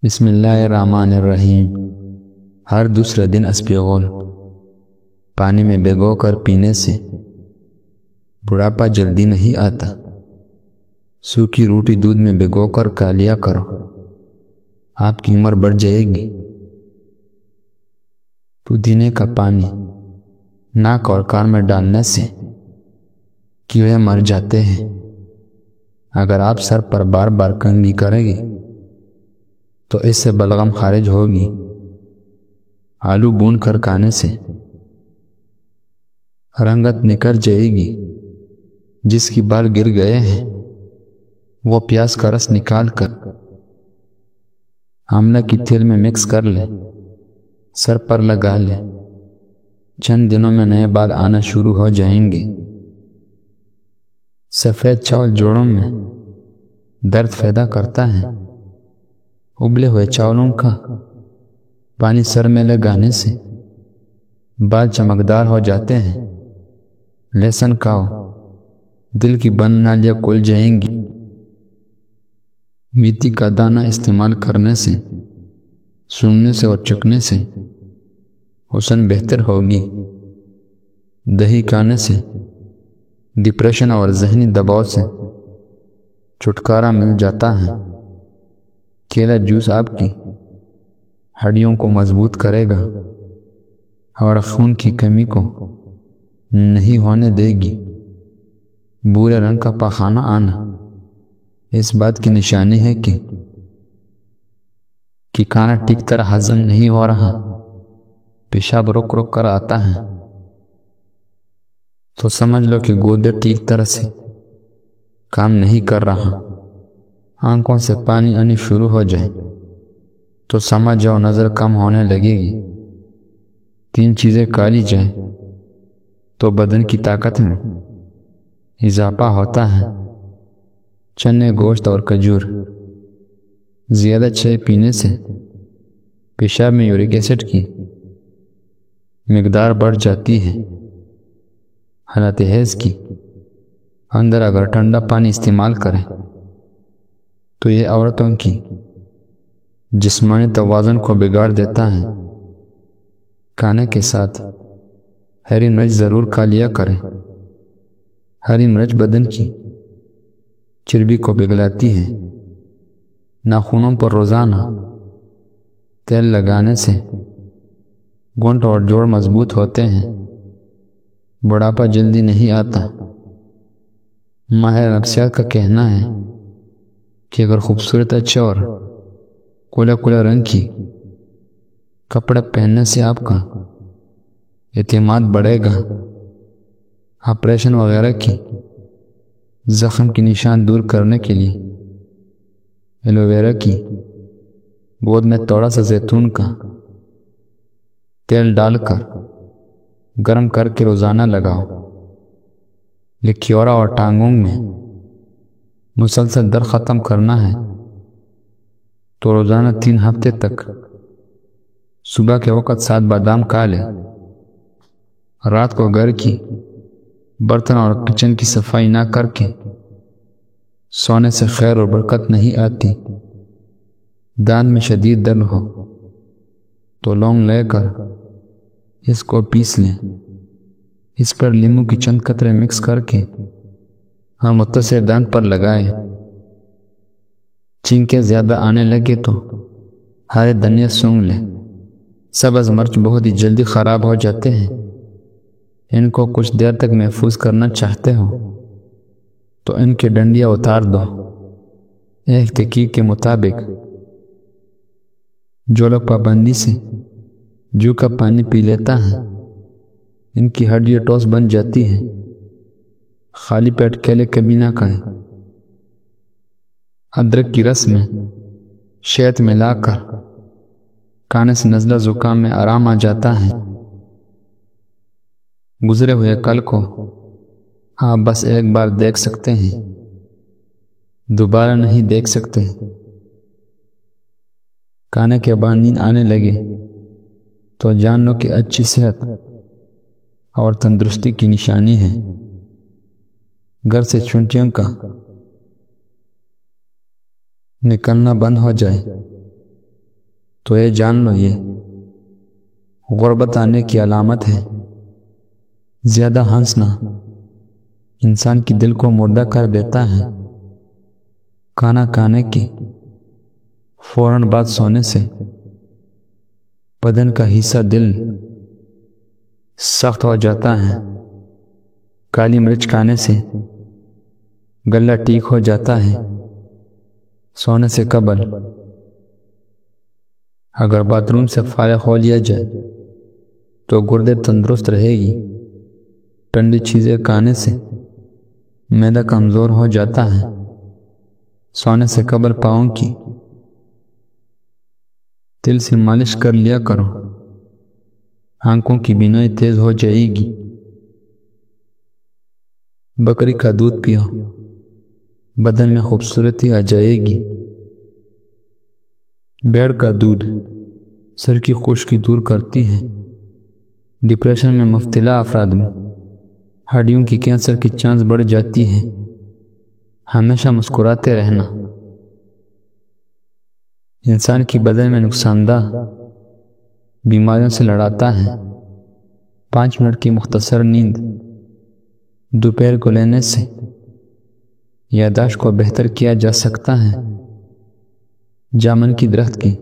بسم اللہ الرحمن الرحیم۔ ہر دوسرا دن اسپغول پانی میں بھگو کر پینے سے بڑھاپا جلدی نہیں آتا۔ سوکھی روٹی دودھ میں بھگو کر کھا لیا کرو، آپ کی عمر بڑھ جائے گی۔ پودینے کا پانی ناک اور کان میں ڈالنے سے کیڑے مر جاتے ہیں۔ اگر آپ سر پر بار بار کنگھی کریں گے تو اس سے بلغم خارج ہوگی۔ آلو بھون کر کھانے سے رنگت نکل جائے گی۔ جس کی بال گر گئے ہیں وہ پیاز کا رس نکال کر آملہ کی تیل میں مکس کر لے، سر پر لگا لے، چند دنوں میں نئے بال آنا شروع ہو جائیں گے۔ سفید چاول جوڑوں میں درد پیدا کرتا ہے۔ ابلے ہوئے چاولوں کا پانی سر میں لگانے سے بال چمکدار ہو جاتے ہیں۔ لہسن کھاؤ، دل کی بند نالیاں کھل جائیں گی۔ میتھی کا دانہ استعمال کرنے سے، سونگنے سے اور چکنے سے حسن بہتر ہوگی۔ دہی کھانے سے ڈپریشن اور ذہنی دباؤ سے چھٹکارا مل جاتا ہے۔ کیلا جوس آپ کی ہڈیوں کو مضبوط کرے گا اور خون کی کمی کو نہیں ہونے دے گی۔ بھورے رنگ کا پخانہ آنا اس بات کی نشانی ہے کہ کھانا ٹھیک طرح ہضم نہیں ہو رہا، پیشاب رک رک کر آتا ہے، تو سمجھ لو کہ گردے ٹھیک طرح سے کام نہیں کر رہا۔ آنکھوں سے پانی آنی شروع ہو جائے تو سمجھ جاؤ نظر کم ہونے لگے گی۔ 3 چیزیں کھا لی جائیں تو بدن کی طاقت میں اضافہ ہوتا ہے: چنے، گوشت اور کھجور۔ زیادہ چائے پینے سے پیشاب میں یورک ایسڈ کی مقدار بڑھ جاتی ہے۔ حالت حیض کی اندر اگر ٹھنڈا پانی استعمال کریں تو یہ عورتوں کی جسمانی توازن کو بگاڑ دیتا ہے۔ کھانے کے ساتھ ہری مرچ ضرور کھا لیا کریں۔ ہری مرچ بدن کی چربی کو پگھلاتی ہے۔ ناخنوں پر روزانہ تیل لگانے سے گونٹ اور جوڑ مضبوط ہوتے ہیں۔ بڑھاپا جلدی نہیں آتا۔ ماہر نفسیات کا کہنا ہے کہ اگر خوبصورت، اچھے اور کھلے رنگ کی کپڑے پہننے سے آپ کا اعتماد بڑھے گا۔ آپریشن وغیرہ کی زخم کی نشان دور کرنے کے لیے ایلو ویرا کی گود میں تھوڑا سا زیتون کا تیل ڈال کر گرم کر کے روزانہ لگاؤ۔ لکیورا اور ٹانگوں میں مسلسل درد ختم کرنا ہے تو روزانہ 3 ہفتے تک صبح کے وقت 7 بادام کھا لے۔ رات کو گھر کی برتن اور کچن کی صفائی نہ کر کے سونے سے خیر اور برکت نہیں آتی۔ دانت میں شدید درد ہو تو لونگ لے کر اس کو پیس لیں۔ اس پر لیموں کی چند قطرے مکس کر کے متصل دانت پر لگائیں۔ چھینکیں زیادہ آنے لگے تو ہرے دھنیا سونگھ لیں۔ سبز مرچ بہت ہی جلدی خراب ہو جاتے ہیں۔ ان کو کچھ دیر تک محفوظ کرنا چاہتے ہو تو ان کی ڈنڈیاں اتار دو۔ ایک تحقیق کے مطابق جو لوگ پابندی سے جو کا پانی پی لیتا ہے ان کی ہڈیاں ٹھوس بن جاتی ہے۔ خالی پیٹ کیلے کبھی نہ کھائیں۔ ادرک کی رس میں شہد ملا کر کھانے سے نزلہ زکام میں آرام آ جاتا ہے۔ گزرے ہوئے کل کو آپ بس ایک بار دیکھ سکتے ہیں، دوبارہ نہیں دیکھ سکتے۔ کھانے کے بعد نیند آنے لگے تو جان لو کہ اچھی صحت اور تندرستی کی نشانی ہے۔ گھر سے چونٹیوں کا نکلنا بند ہو جائے تو یہ جان لو یہ غربت آنے کی علامت ہے۔ زیادہ ہنسنا انسان کی دل کو مردہ کر دیتا ہے۔ کھانا کھانے کی فوراً بعد سونے سے بدن کا حصہ دل سخت ہو جاتا ہے۔ کالی مرچ کھانے سے گلا ٹھیک ہو جاتا ہے۔ سونے سے قبل اگر باتھ روم سے فارغ ہو لیا جائے تو گردے تندرست رہے گی۔ ٹھنڈی چیزیں کھانے سے معدہ کمزور ہو جاتا ہے۔ سونے سے قبل پاؤں کی تل سے مالش کر لیا کرو، آنکھوں کی بینائی تیز ہو جائے گی۔ بکری کا دودھ پیو، بدن میں خوبصورتی آ جائے گی۔ بیڑ کا دودھ سر کی خشکی دور کرتی ہے۔ ڈپریشن میں مبتلا افراد میں ہڈیوں کی کینسر کی چانس بڑھ جاتی ہے۔ ہمیشہ مسکراتے رہنا انسان کی بدن میں نقصان دہ بیماریوں سے لڑاتا ہے۔ 5 منٹ کی مختصر نیند دوپہر کو لینے سے یادداشت کو بہتر کیا جا سکتا ہے۔ جامن کی درخت کی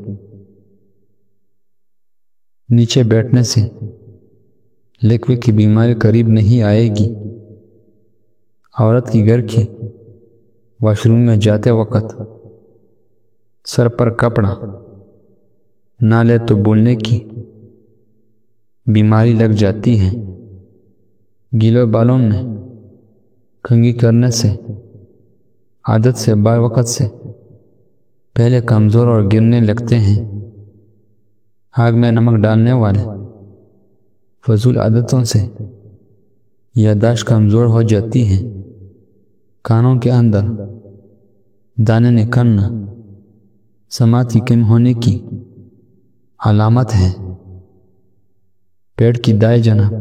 نیچے بیٹھنے سے لیکوے کی بیماری قریب نہیں آئے گی۔ عورت کی گھر کی واش روم میں جاتے وقت سر پر کپڑا نہ لے تو بولنے کی بیماری لگ جاتی ہے۔ گیلے بالوں میں کنگھی کرنے سے عادت سے بعض وقت سے پہلے کمزور اور گرنے لگتے ہیں۔ آگ میں نمک ڈالنے والے فضول عادتوں سے یادداشت کمزور ہو جاتی ہے۔ کانوں کے اندر دانے نکلنا سماعت کی کمی ہونے کی علامت ہے۔ پیٹ کی دائیں جانب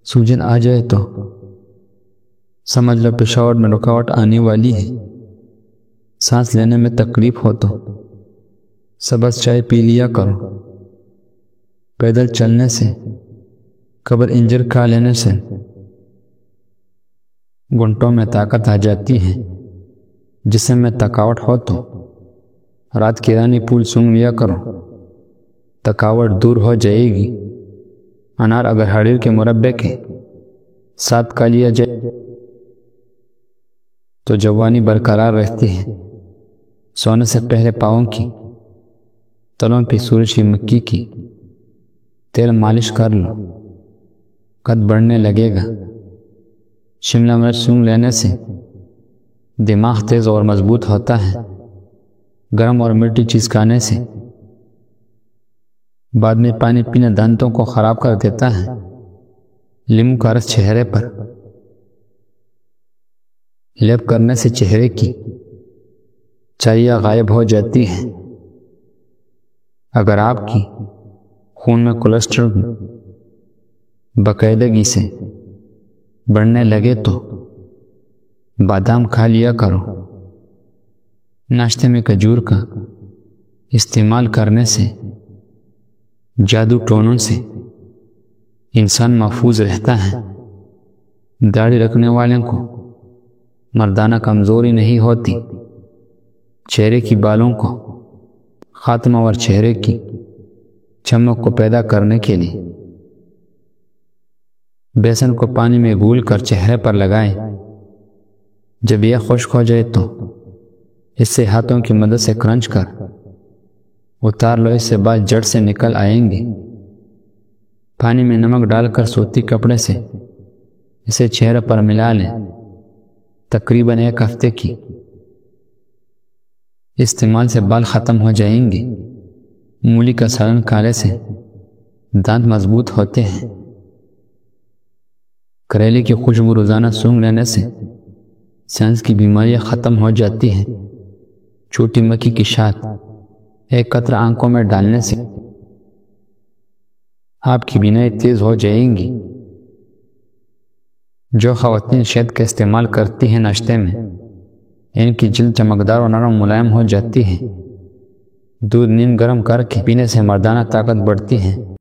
سوجن آ جائے تو سمجھ لو پیشاب میں رکاوٹ آنے والی ہے۔ سانس لینے میں تکلیف ہو تو سبز چائے پی لیا کرو۔ پیدل چلنے سے قبل انجیر کھا لینے سے گھنٹوں میں طاقت آ جاتی ہے۔ جسم میں تھکاوٹ ہو تو رات کی رانی پھول سونگھ لیا کرو، تھکاوٹ دور ہو جائے گی۔ انار اگر ہریر کے مربے کے ساتھ کھا لیا جائے تو جوانی برقرار رہتی ہے۔ سونے سے پہلے پاؤں کی تلوں پہ سورج کی مکھی کی تیل مالش کر لو، قد بڑھنے لگے گا۔ شملہ مرچ سونگھ لینے سے دماغ تیز اور مضبوط ہوتا ہے۔ گرم اور میٹھی چیز کھانے سے بعد میں پانی پینا دانتوں کو خراب کر دیتا ہے۔ لیمو کا رس چہرے پر لیپ کرنے سے چہرے کی چربیاں غائب ہو جاتی ہے۔ اگر آپ کی خون میں کولیسٹرول باقاعدگی سے بڑھنے لگے تو بادام کھا لیا کرو۔ ناشتے میں کھجور کا استعمال کرنے سے جادو ٹونوں سے انسان محفوظ رہتا ہے۔ داڑھی رکھنے والوں کو مردانہ کمزوری نہیں ہوتی۔ چہرے کی بالوں کو خاتمہ اور چہرے کی چمک کو پیدا کرنے کے لیے بیسن کو پانی میں گھول کر چہرے پر لگائیں۔ جب یہ خشک ہو جائے تو اس سے ہاتھوں کی مدد سے کرنچ کر اتار لو، اس سے بعد جڑ سے نکل آئیں گے۔ پانی میں نمک ڈال کر سوتی کپڑے سے اسے چہرے پر ملا لیں۔ تقریباً 1 ہفتے کی استعمال سے بال ختم ہو جائیں گے۔ مولی کا سالن کھانے سے دانت مضبوط ہوتے ہیں۔ کریلے کی خوشبو روزانہ سونگھ لینے سے سانس کی بیماریاں ختم ہو جاتی ہیں۔ چھوٹی مکھی کی شات 1 قطرہ آنکھوں میں ڈالنے سے آپ کی بینائی تیز ہو جائیں گی۔ جو خواتین شہد کا استعمال کرتی ہیں ناشتے میں، ان کی جلد چمکدار اور نرم ملائم ہو جاتی ہے۔ دودھ نیم گرم کر کے پینے سے مردانہ طاقت بڑھتی ہے۔